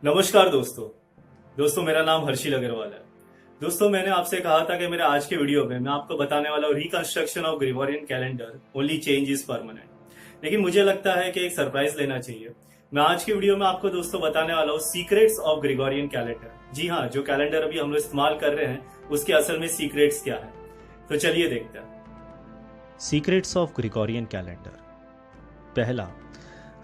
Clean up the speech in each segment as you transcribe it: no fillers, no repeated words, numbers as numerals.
नमस्कार दोस्तों मेरा नाम हर्षिल अग्रवाल है। दोस्तों मैंने आपसे कहा था कि मेरे आज के वीडियो में मैं आपको बताने वाला हूँ reconstruction of Gregorian calendar, only change is permanent. लेकिन मुझे लगता है कि एक सरप्राइज लेना चाहिए। मैं आज की वीडियो में आपको दोस्तों बताने वाला हूँ सीक्रेट्स ऑफ ग्रेगोरियन कैलेंडर। जी हाँ, जो कैलेंडर अभी हम लोग इस्तेमाल कर रहे हैं उसके असल में सीक्रेट्स क्या है, तो चलिए देखते हैं। Secrets of Gregorian calendar. पहला,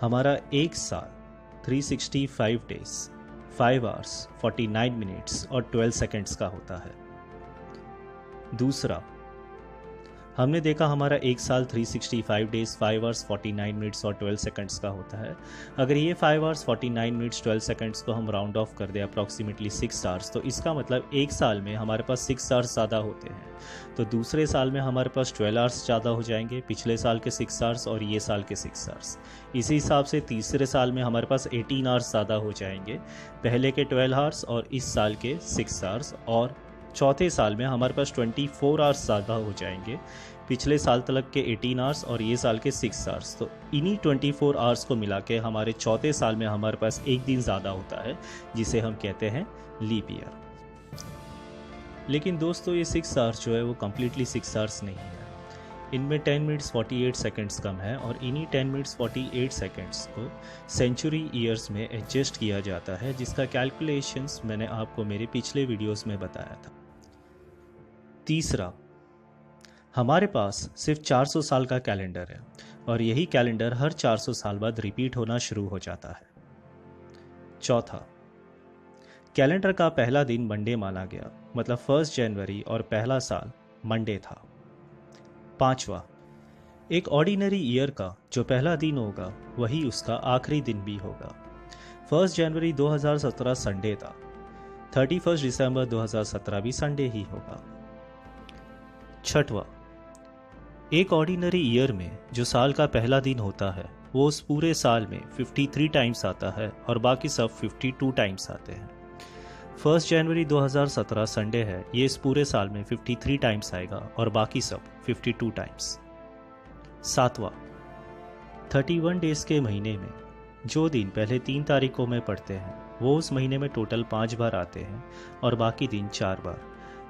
हमारा एक साल 365 डेज 5 आवर्स 49 मिनट्स और 12 सेकेंड्स का होता है। दूसरा, हमने देखा हमारा एक साल 365 डेज 5 आवर्स 49 मिनट्स और 12 सेकेंड्स का होता है। अगर ये 5 आवर्स 49 मिनट्स 12 सेकेंड्स को हम राउंड ऑफ कर दें अप्रॉक्सीमेटली 6 आवर्स, तो इसका मतलब एक साल में हमारे पास 6 आवर्स ज़्यादा होते हैं। तो दूसरे साल में हमारे पास 12 आवर्स ज़्यादा हो जाएंगे, पिछले साल के 6 आवर्स और ये साल के 6 आवर्स। इसी हिसाब से तीसरे साल में हमारे पास 18 आवर्स ज़्यादा हो जाएंगे, पहले के 12 आवर्स और इस साल के 6 आवर्स। और चौथे साल में हमारे पास 24 आवर्स ज़्यादा हो जाएंगे, पिछले साल तक के 18 आवर्स और ये साल के 6 आवर्स। तो इन्हीं 24 आवर्स को मिला के हमारे चौथे साल में हमारे पास एक दिन ज़्यादा होता है, जिसे हम कहते हैं लीप ईयर। लेकिन दोस्तों ये 6 आवर्स जो है वो कम्प्लीटली 6 आवर्स नहीं है। इनमें 10 मिनट्स 48 सेकेंड्स कम है और इन्हीं 10 मिनट्स 48 सेकेंड्स को सेंचुरी ईयर्स में एडजस्ट किया जाता है, जिसका कैलकुलेशंस मैंने आपको मेरे पिछले वीडियोस में बताया था। तीसरा, हमारे पास सिर्फ 400 साल का कैलेंडर है और यही कैलेंडर हर 400 साल बाद रिपीट होना शुरू हो जाता है। चौथा, कैलेंडर का पहला दिन मंडे माना गया, मतलब 1 जनवरी, और पहला साल मंडे था। पांचवा, एक ऑर्डिनरी ईयर का जो पहला दिन होगा वही उसका आखिरी दिन भी होगा। 1 जनवरी 2017 संडे था, 31 दिसंबर 2017 भी संडे ही होगा। छठवां, एक ऑर्डिनरी ईयर में जो साल का पहला दिन होता है वो उस पूरे साल में 53 टाइम्स आता है और बाकी सब 52 टाइम्स आते हैं। 1 जनवरी 2017 संडे है, ये इस पूरे साल में 53 टाइम्स आएगा और बाकी सब 52 टाइम्स। सातवां, 31 डेज के महीने में जो दिन पहले 3 तारीखों में पड़ते हैं वो उस महीने में टोटल 5 बार आते हैं और बाकी दिन 4 बार।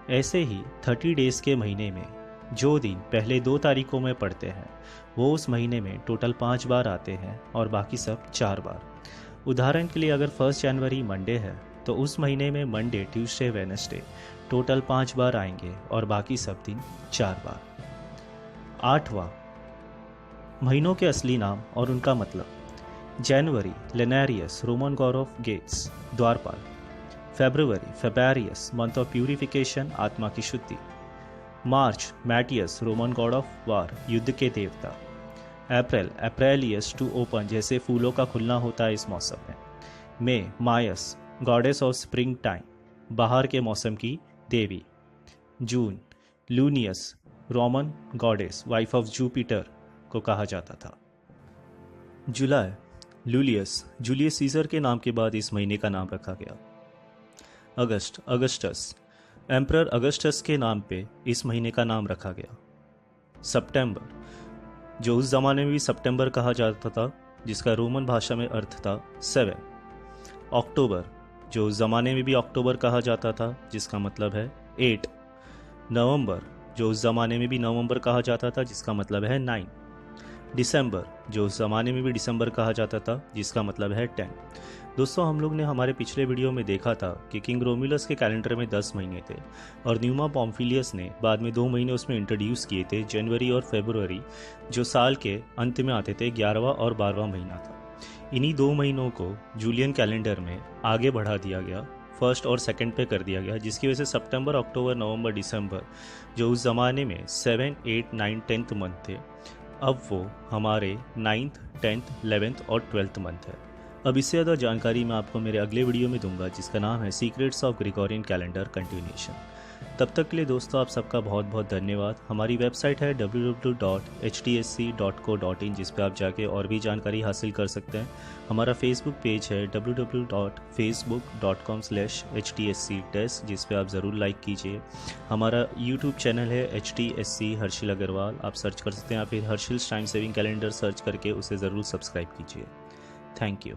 ऐसे ही 30 डेज के महीने में जो दिन पहले 2 तारीखों में पड़ते हैं वो उस महीने में टोटल 5 बार आते हैं और बाकी सब 4 बार। उदाहरण के लिए अगर 1 जनवरी मंडे है तो उस महीने में मंडे, ट्यूसडे, वेडनेसडे टोटल 5 बार आएंगे और बाकी सब दिन 4 बार। आठवां, महीनों के असली नाम और उनका मतलब। जनवरी, लेनेरियस, रोमन गॉड ऑफ गेट्स, द्वारपाल। फेब्रुवरी, फेब्रुअरियस, मंथ ऑफ प्यूरिफिकेशन, आत्मा की शुद्धि। मार्च, Matias, Roman God of war, युद्ध के देवता। अप्रैल, अप्रैलियस, टू ओपन, जैसे फूलों का खुलना होता है इस मौसम में। May, Maius, goddess of spring time, बाहर के मौसम की देवी। June, Junius, Roman goddess, wife of Jupiter को कहा जाता था। जुलाई, लूलियस, जूलियस सीजर के नाम के बाद इस महीने का नाम रखा गया। अगस्त, अगस्टस, एम्परर अगस्टस के नाम पे इस महीने का नाम रखा गया। सितंबर, जो उस ज़माने में भी सितंबर कहा जाता था, जिसका रोमन भाषा में अर्थ था 7। अक्टूबर, जो उस ज़माने में भी अक्टूबर कहा जाता था, जिसका मतलब है 8। नवंबर, जो उस ज़माने में भी नवंबर कहा जाता था, जिसका मतलब है 9। दिसंबर, जो उस ज़माने में भी दिसंबर कहा जाता था, जिसका मतलब है 10। दोस्तों, हम लोग ने हमारे पिछले वीडियो में देखा था कि किंग रोमुलस के कैलेंडर में 10 महीने थे और न्यूमा पॉम्फिलियस ने बाद में 2 महीने उसमें इंट्रोड्यूस किए थे, जनवरी और फरवरी, जो साल के अंत में आते थे, 11वां और 12वां महीना था। इन्हीं 2 महीनों को जूलियन कैलेंडर में आगे बढ़ा दिया गया, 1 और 2 पे कर दिया गया, जिसकी वजह से सितंबर, अक्टूबर, नवंबर, दिसंबर, जो उस ज़माने में 7, 8, 9, 10th मंथ थे, अब वो हमारे 9th, 10th, 11th और 12th मंथ है। अब इससे ज़्यादा जानकारी मैं आपको मेरे अगले वीडियो में दूंगा, जिसका नाम है secrets of Gregorian calendar continuation. तब तक के लिए दोस्तों आप सबका बहुत बहुत धन्यवाद। हमारी वेबसाइट है www.htsc.co.in, जिस पे आप जाके और भी जानकारी हासिल कर सकते हैं। हमारा फेसबुक पेज है www.facebook.com/htscdesk, जिस पे आप ज़रूर लाइक कीजिए। हमारा यूट्यूब चैनल है HTSC हर्षिल अग्रवाल, आप सर्च कर सकते हैं, या फिर हर्षिल्स टाइम सेविंग कैलेंडर सर्च करके उसे ज़रूर सब्सक्राइब कीजिए। Thank you.